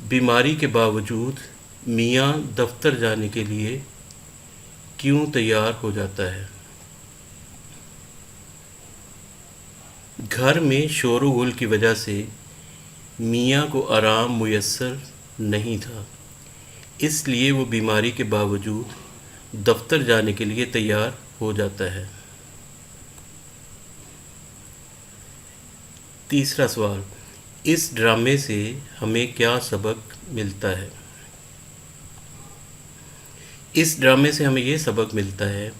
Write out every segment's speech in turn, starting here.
بیماری کے باوجود میاں دفتر جانے کے لیے کیوں تیار ہو جاتا ہے؟ گھر میں شور و غل کی وجہ سے میاں کو آرام میسر نہیں تھا، اس لیے وہ بیماری کے باوجود دفتر جانے کے لیے تیار ہو جاتا ہے۔ تیسرا سوال، اس ڈرامے سے ہمیں کیا سبق ملتا ہے؟ اس ڈرامے سے ہمیں یہ سبق ملتا ہے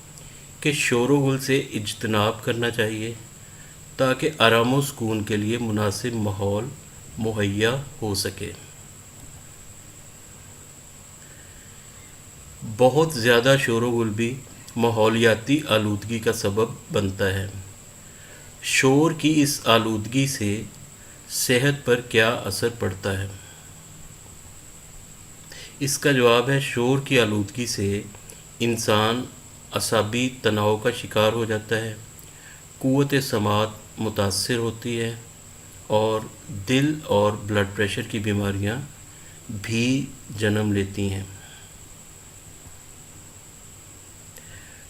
کہ شور و غل سے اجتناب کرنا چاہیے تاکہ آرام و سکون کے لیے مناسب ماحول مہیا ہو سکے۔ بہت زیادہ شور و غل بھی ماحولیاتی آلودگی کا سبب بنتا ہے۔ شور کی اس آلودگی سے صحت پر کیا اثر پڑتا ہے؟ اس کا جواب ہے، شور کی آلودگی سے انسان اعصابی تناؤ کا شکار ہو جاتا ہے، قوت سماعت متاثر ہوتی ہے اور دل اور بلڈ پریشر کی بیماریاں بھی جنم لیتی ہیں۔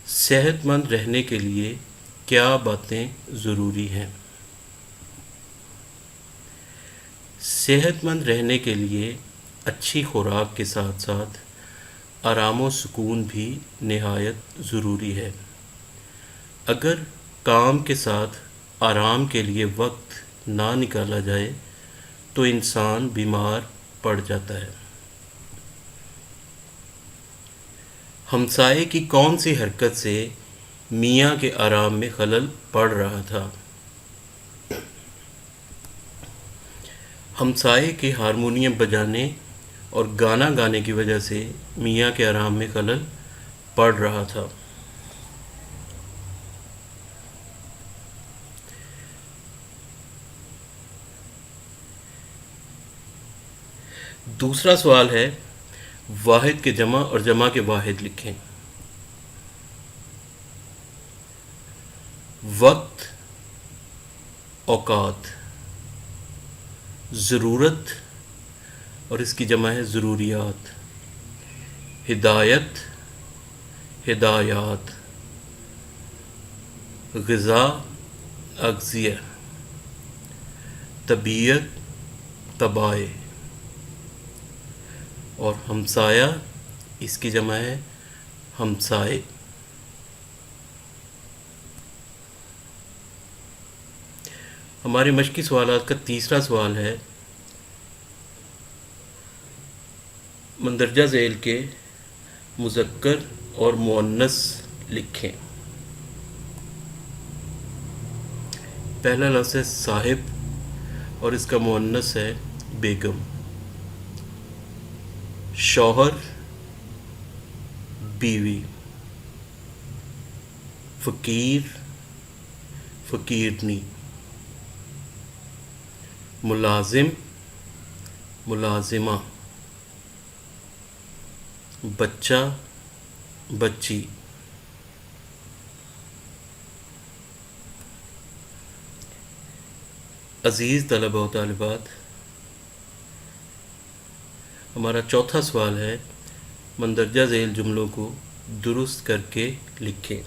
صحت مند رہنے کے لیے کیا باتیں ضروری ہیں؟ صحت مند رہنے کے لیے اچھی خوراک کے ساتھ ساتھ آرام و سکون بھی نہایت ضروری ہے۔ اگر کام کے ساتھ آرام کے لیے وقت نہ نکالا جائے تو انسان بیمار پڑ جاتا ہے۔ ہمسائے کی کون سی حرکت سے میاں کے آرام میں خلل پڑ رہا تھا؟ ہمسائے کے ہارمونیم بجانے اور گانا گانے کی وجہ سے میاں کے آرام میں خلل پڑ رہا تھا۔ دوسرا سوال ہے، واحد کے جمع اور جمع کے واحد لکھیں۔ وقت، اوقات، ضرورت اور اس کی جمع ہے ضروریات، ہدایت، ہدایات، غذا، اغذیہ، طبیعت، طبائع اور ہمسایہ، اس کی جمع ہے ہمسائے۔ ہمارے مشقی سوالات کا تیسرا سوال ہے، مندرجہ ذیل کے مذکر اور مؤنث لکھیں۔ پہلا لفظ ہے صاحب اور اس کا مؤنث ہے بیگم۔ شوہر، بیوی، فقیر، فقیرنی، ملازم، ملازمہ، بچہ، بچی۔ عزیز طلبہ و طالبات، ہمارا چوتھا سوال ہے، مندرجہ ذیل جملوں کو درست کر کے لکھیں۔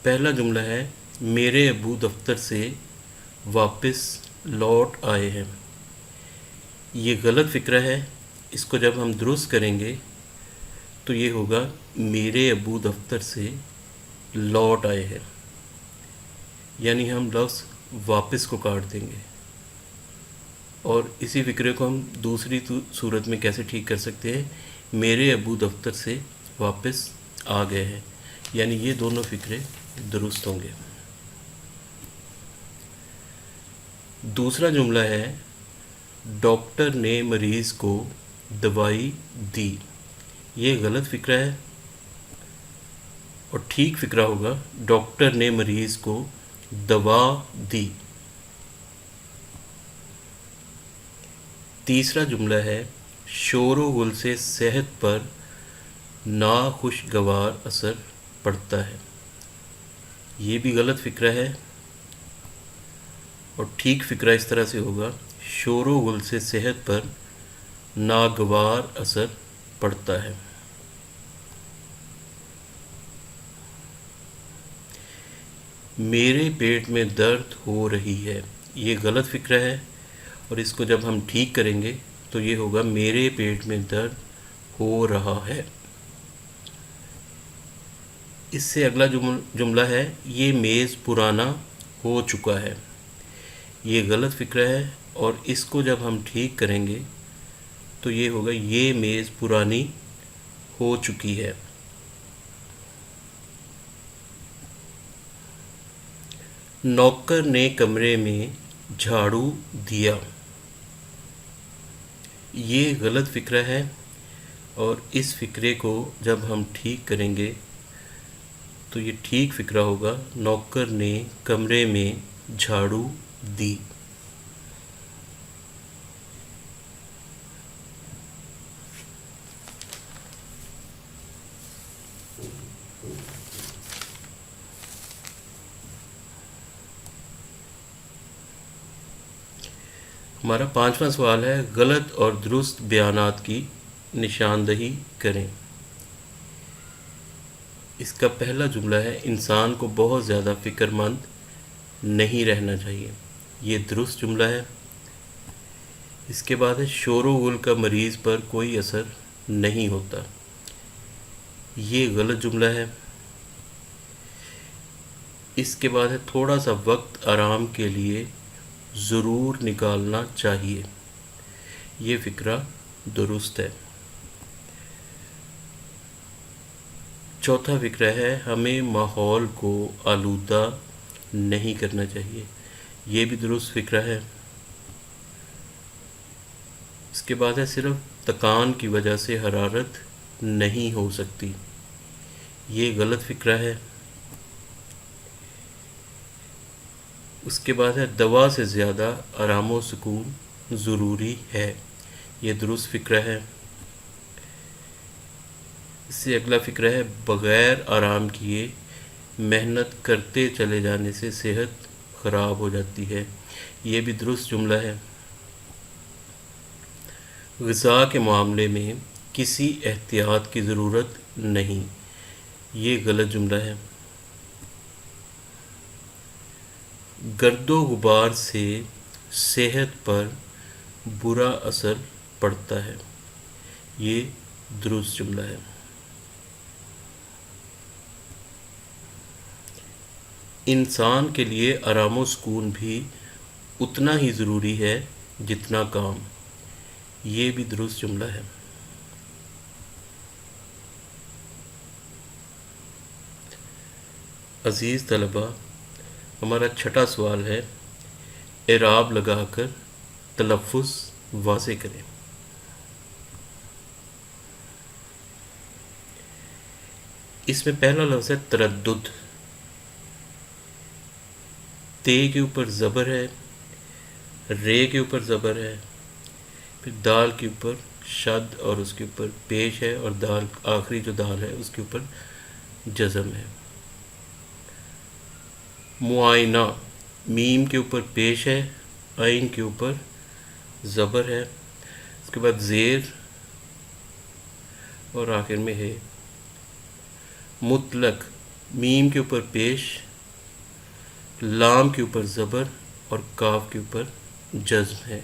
پہلا جملہ ہے، میرے ابو دفتر سے واپس لوٹ آئے ہیں۔ یہ غلط فکرہ ہے، اس کو جب ہم درست کریں گے تو یہ ہوگا، میرے ابو دفتر سے لوٹ آئے ہیں، یعنی ہم لفظ واپس کو کاٹ دیں گے۔ اور اسی فکرے کو ہم دوسری صورت میں کیسے ٹھیک کر سکتے ہیں، میرے ابو دفتر سے واپس آ گئے ہیں، یعنی یہ دونوں فکرے درست ہوں گے۔ دوسرا جملہ ہے، ڈاکٹر نے مریض کو دوائی دی۔ یہ غلط فکرہ ہے اور ٹھیک فکرہ ہوگا، ڈاکٹر نے مریض کو دوا دی۔ تیسرا جملہ ہے، شور و غل سے صحت پر ناخوشگوار اثر پڑتا ہے۔ یہ بھی غلط فکرہ ہے اور ٹھیک فکرہ اس طرح سے ہوگا: شور و غل سے صحت پر ناگوار اثر پڑتا ہے۔ میرے پیٹ میں درد ہو رہی ہے، یہ غلط فکرہ ہے، اور اس کو جب ہم ٹھیک کریں گے تو یہ ہوگا: میرے پیٹ میں درد ہو رہا ہے۔ اس سے اگلا جملہ ہے: یہ میز پرانا ہو چکا ہے، یہ غلط فکرہ ہے، اور اس کو جب ہم ٹھیک کریں گے تو یہ ہوگا: یہ میز پرانی ہو چکی ہے۔ نوکر نے کمرے میں جھاڑو دیا، یہ غلط فکرہ ہے، اور اس فکرے کو جب ہم ٹھیک کریں گے تو یہ ٹھیک فکرہ ہوگا: نوکر نے کمرے میں جھاڑو دی۔ ہمارا 5واں سوال ہے: غلط اور درست بیانات کی نشاندہی کریں۔ اس کا پہلا جملہ ہے: انسان کو بہت زیادہ فکر مند نہیں رہنا چاہیے، یہ درست جملہ ہے۔ اس کے بعد ہے: شور و غل کا مریض پر کوئی اثر نہیں ہوتا، یہ غلط جملہ ہے۔ اس کے بعد ہے: تھوڑا سا وقت آرام کے لیے ضرور نکالنا چاہیے، یہ فکرہ درست ہے۔ چوتھا فکرہ ہے: ہمیں ماحول کو آلودہ نہیں کرنا چاہیے، یہ بھی درست فکرہ ہے۔ اس کے بعد ہے: صرف تکان کی وجہ سے حرارت نہیں ہو سکتی، یہ غلط فکرہ ہے۔ اس کے بعد ہے: دوا سے زیادہ آرام و سکون ضروری ہے، یہ درست فکرہ ہے۔ اس سے اگلا فکرہ ہے: بغیر آرام کیے محنت کرتے چلے جانے سے صحت خراب ہو جاتی ہے، یہ بھی درست جملہ ہے۔ غذا کے معاملے میں کسی احتیاط کی ضرورت نہیں، یہ غلط جملہ ہے۔ گرد و غبار سے صحت پر برا اثر پڑتا ہے، یہ درست جملہ ہے۔ انسان کے لیے آرام و سکون بھی اتنا ہی ضروری ہے جتنا کام، یہ بھی درست جملہ ہے۔ عزیز طلباء، ہمارا چھٹا سوال ہے: اعراب لگا کر تلفظ واضح کریں۔ اس میں پہلا لفظ ہے تردد، تے کے اوپر زبر ہے، رے کے اوپر زبر ہے، پھر دال کے اوپر شد اور اس کے اوپر پیش ہے، اور دال آخری جو دال ہے اس کے اوپر جزم ہے۔ معائنہ، میم کے اوپر پیش ہے، عین کے اوپر زبر ہے، اس کے بعد زیر اور آخر میں ہے۔ مطلق، میم کے اوپر پیش، لام کے اوپر زبر اور کاف کے اوپر جزم ہے۔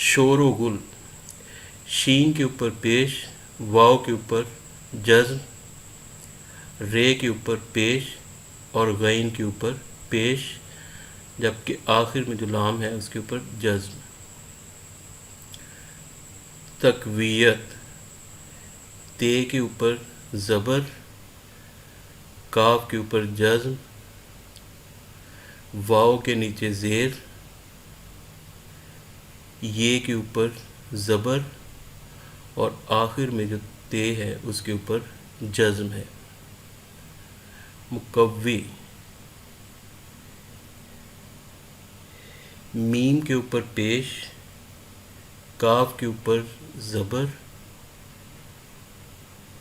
شور و غل، شین کے اوپر پیش، واو کے اوپر جزم، رے کے اوپر پیش اور غین کے اوپر پیش، جبکہ آخر میں جو لام ہے اس کے اوپر جزم۔ تقویت، تے کے اوپر زبر، کاف کے اوپر جزم، واو کے نیچے زیر، یہ کے اوپر زبر اور آخر میں جو تے ہے اس کے اوپر جزم ہے۔ مقوی، میم کے اوپر پیش، کاف کے اوپر زبر،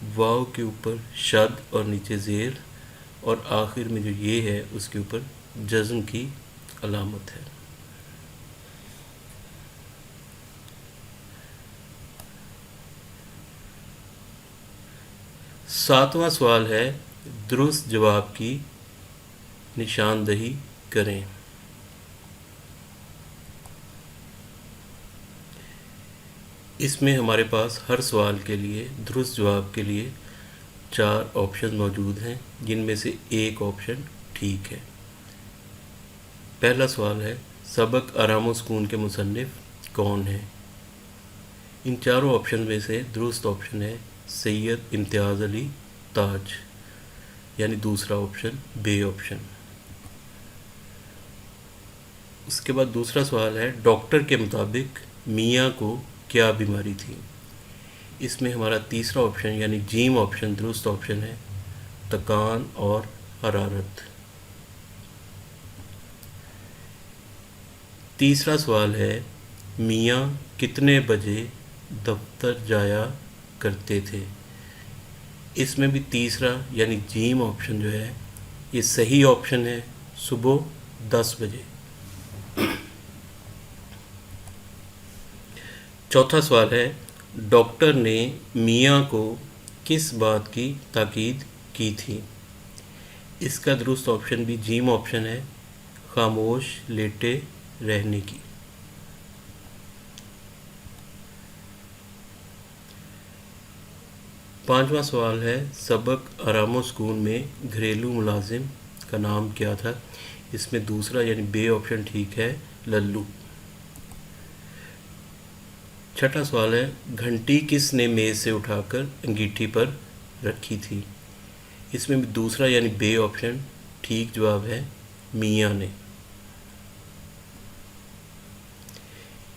واو کے اوپر شد اور نیچے زیر، اور آخر میں جو یہ ہے اس کے اوپر جزم کی علامت ہے۔ ساتواں سوال ہے، درست جواب کی نشاندہی کریں۔ اس میں ہمارے پاس ہر سوال کے لیے درست جواب کے لیے 4 آپشن موجود ہیں، جن میں سے ایک آپشن ٹھیک ہے۔ پہلا سوال ہے، سبق آرام و سکون کے مصنف کون ہیں؟ ان چاروں آپشن میں سے درست آپشن ہے سید امتیاز علی تاج، یعنی دوسرا آپشن بے آپشن۔ اس کے بعد دوسرا سوال ہے، ڈاکٹر کے مطابق میاں کو کیا بیماری تھی؟ اس میں ہمارا تیسرا آپشن یعنی جیم آپشن درست آپشن ہے تکان اور حرارت۔ تیسرا سوال ہے، میاں کتنے بجے دفتر جایا کرتے تھے؟ اس میں بھی تیسرا یعنی جیم آپشن جو ہے یہ صحیح آپشن ہے، صبح 10 بجے۔ چوتھا سوال ہے، ڈاکٹر نے میاں کو کس بات کی تاکید کی تھی؟ اس کا درست آپشن بھی جیم آپشن ہے، خاموش لیٹے رہنے کی۔ پانچواں سوال ہے، سبق آرام و سکون میں گھریلو ملازم کا نام کیا تھا؟ اس میں دوسرا یعنی بے آپشن ٹھیک ہے، للو۔ چھٹا سوال ہے، گھنٹی کس نے میز سے اٹھا کر انگیٹھی پر رکھی تھی؟ اس میں بھی دوسرا یعنی بے آپشن ٹھیک جواب ہے، میاں نے۔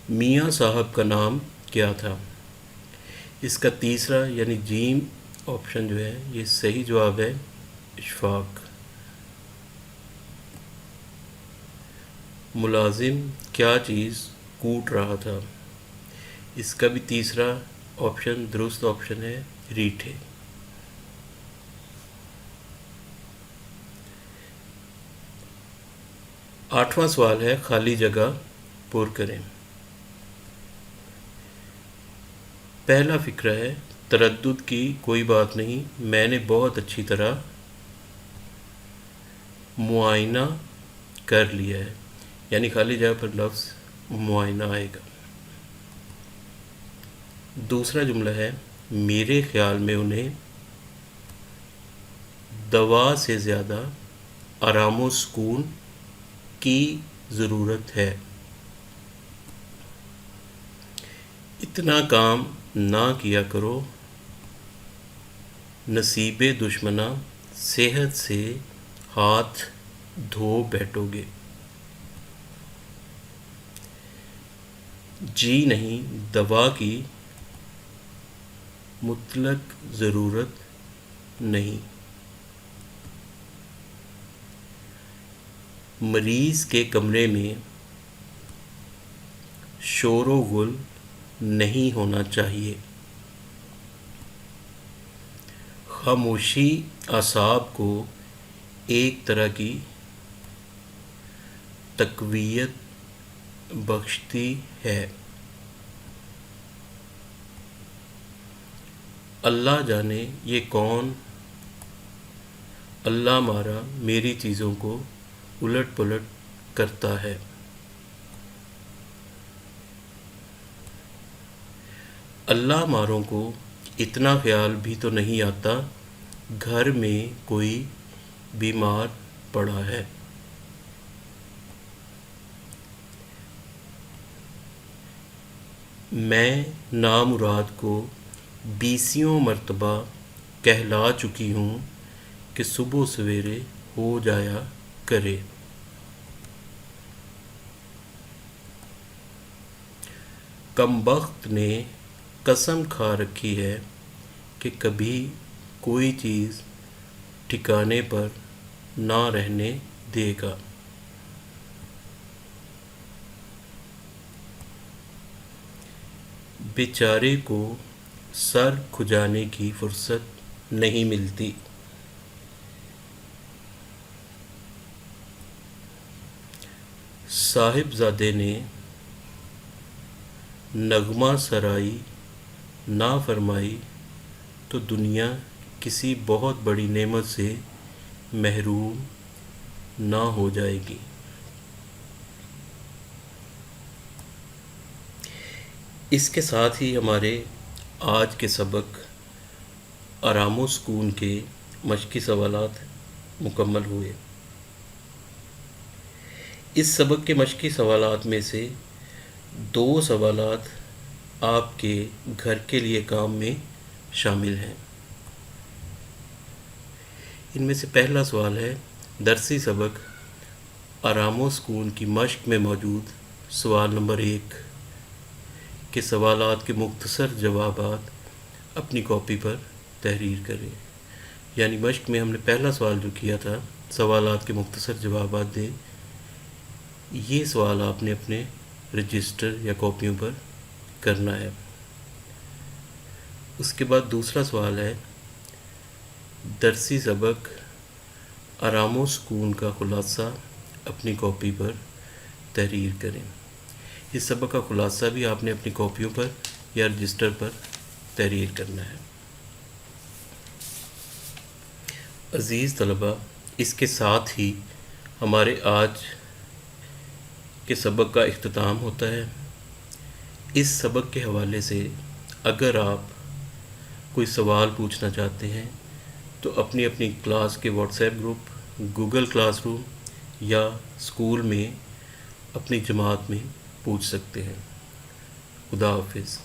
میاں صاحب کا نام کیا تھا؟ اس کا تیسرا یعنی جیم آپشن جو ہے یہ صحیح جواب ہے، اشفاق۔ ملازم کیا چیز کوٹ رہا تھا؟ اس کا بھی تیسرا آپشن درست آپشن ہے، ریٹھے۔ آٹھواں سوال ہے، خالی جگہ پر کریں۔ پہلا فقرہ ہے، تردد کی کوئی بات نہیں، میں نے بہت اچھی طرح معائنہ کر لیا ہے، یعنی خالی جگہ پر لفظ معائنہ آئے گا۔ دوسرا جملہ ہے، میرے خیال میں انہیں دوا سے زیادہ آرام و سکون کی ضرورت ہے۔ اتنا کام نہ کیا کرو، نصیب دشمنا صحت سے ہاتھ دھو بیٹھو گے۔ جی نہیں، دوا کی مطلق ضرورت نہیں۔ مریض کے کمرے میں شور و غل نہیں ہونا چاہیے۔ خاموشی اعصاب کو ایک طرح کی تقویت بخشتی ہے۔ اللہ جانے یہ کون اللہ مارا میری چیزوں کو الٹ پلٹ کرتا ہے۔ اللہ ماروں کو اتنا خیال بھی تو نہیں آتا گھر میں کوئی بیمار پڑا ہے۔ میں نامراد کو 20 مرتبہ کہلا چکی ہوں کہ صبح سویرے ہو جایا کرے۔ کمبخت نے قسم کھا رکھی ہے کہ کبھی کوئی چیز ٹھکانے پر نہ رہنے دے گا۔ بیچارے کو سر کھجانے کی فرصت نہیں ملتی۔ صاحبزادے نے نغمہ سرائی نہ فرمائی تو دنیا کسی بہت بڑی نعمت سے محروم نہ ہو جائے گی۔ اس کے ساتھ ہی ہمارے آج کے سبق آرام و سکون کے مشقی سوالات مکمل ہوئے۔ اس سبق کے مشقی سوالات میں سے 2 سوالات آپ کے گھر کے لیے کام میں شامل ہیں۔ ان میں سے پہلا سوال ہے درسی سبق آرام و سکون کی مشق میں موجود سوال نمبر 1 کے سوالات کے مختصر جوابات اپنی کاپی پر تحریر کریں۔ یعنی مشق میں ہم نے پہلا سوال جو کیا تھا سوالات کے مختصر جوابات دیں، یہ سوال آپ نے اپنے رجسٹر یا کاپیوں پر کرنا ہے۔ اس کے بعد دوسرا سوال ہے درسی سبق آرام و سکون کا خلاصہ اپنی کاپی پر تحریر کریں۔ اس سبق کا خلاصہ بھی آپ نے اپنی کاپیوں پر یا رجسٹر پر تحریر کرنا ہے۔ عزیز طلباء، اس کے ساتھ ہی ہمارے آج کے سبق کا اختتام ہوتا ہے۔ اس سبق کے حوالے سے اگر آپ کوئی سوال پوچھنا چاہتے ہیں تو اپنی اپنی کلاس کے what's app group, Google class room یا اسکول میں اپنی جماعت میں پوچھ سکتے ہیں۔ خدا حافظ۔